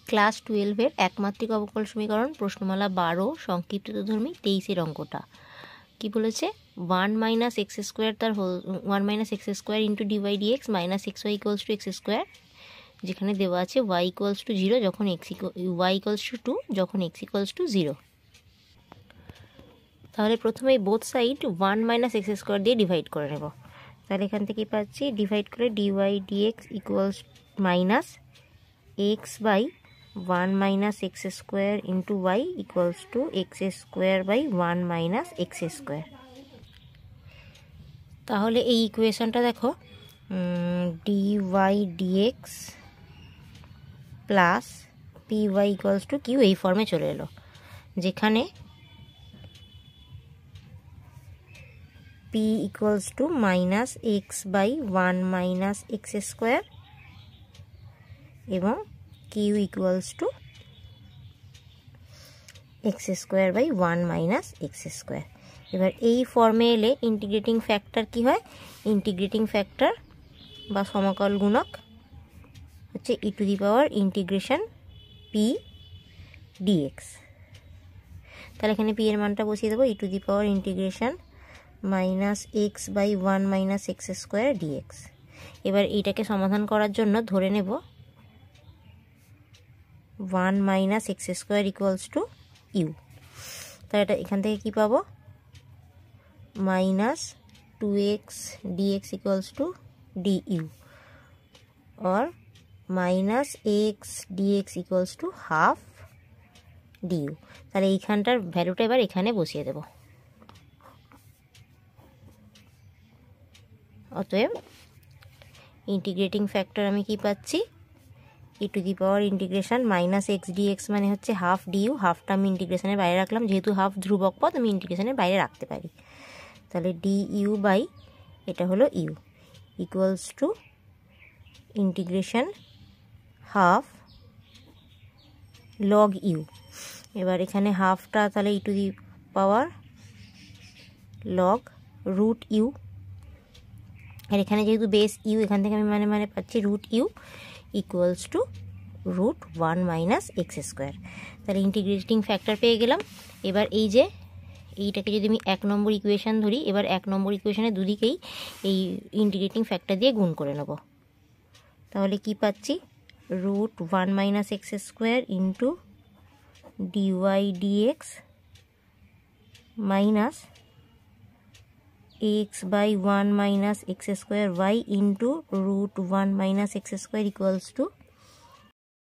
Class 12-এর একমাত্রিক অবকল সমীকরণ প্রশ্নমালা 12 সংক্ষিপ্তধর্মী 23-এর অঙ্কটা কি বলেছে 1 - x স্কোয়ার তার 1 - x square into dy dx minus x y equals to x square, যেখানে দেওয়া আছে y ইকুয়ালস টু 0 যখন y ইকুয়ালস টু 2 যখন x ইকুয়ালস টু 0। তাহলে প্রথমে বোথ সাইড 1 - x স্কোয়ার দিয়ে ডিভাইড করে নেব। তাহলে এখান থেকে পাচ্ছি ডিভাইড করে dy dx equals minus x by 1 - x square into y equals to x square by 1 - x square. তাহলে এই ইকুয়েশনটা দেখো dy dx plus p y equals to q এই ফর্মে চলে এলো, যেখানে p equals to minus x by 1 - x square এবং Q equals to x square by 1 - x square. এবার এই ফর্মে এলে ইন্টিগ্রেটিং ফ্যাক্টর কি হয়, ইন্টিগ্রেটিং ফ্যাক্টর বা সমাকল গুণক হচ্ছে e to the power integration P dx. তাহলে এখানে পি এর মানটা বসিয়ে দেবো e to the power integration minus x by 1 - x square dx. এবার এইটাকে সমাধান করার জন্য ধরে নেব 1 - x square equals to u. তাহলে এটা এখান থেকে কী পাবো, minus 2x dx equals to du और minus x dx equals to half du. তাহলে এইখানটার ভ্যালুটা এবার এখানে বসিয়ে দেব। অতএব ইন্টিগ্রেটিং ফ্যাক্টর আমি কি পাচ্ছি, e to the power integration minus x dx মানে হচ্ছে হাফ ডিইউ, হাফটা আমি ইন্টিগ্রেশনের বাইরে রাখলাম, যেহেতু হাফ ধ্রুবক পদ আমি ইন্টিগ্রেশনের বাইরে রাখতে পারি। তাহলে ডিইউ বাই এটা হলো u equals to integration half log u. এবার এখানে হাফটা তাহলে e to the power log root u, আর এখানে যেহেতু বেস ইউ এখান থেকে আমি মানে পাচ্ছি root u equals to root 1 - x square. তাহলে ইন্টিগ্রেটিং ফ্যাক্টর পেয়ে গেলাম। এবার এই যে এইটাকে যদি আমি 1 নম্বর ইকুয়েশান ধরি, এবার 1 নম্বর ইকুয়েশানের দুদিকেই এই ইন্টিগ্রেটিং ফ্যাক্টর দিয়ে গুণ করে নেব। তাহলে কি পাচ্ছি, root 1 - x square into dy dx minus x by 1 - x square y into root 1 - x square equals two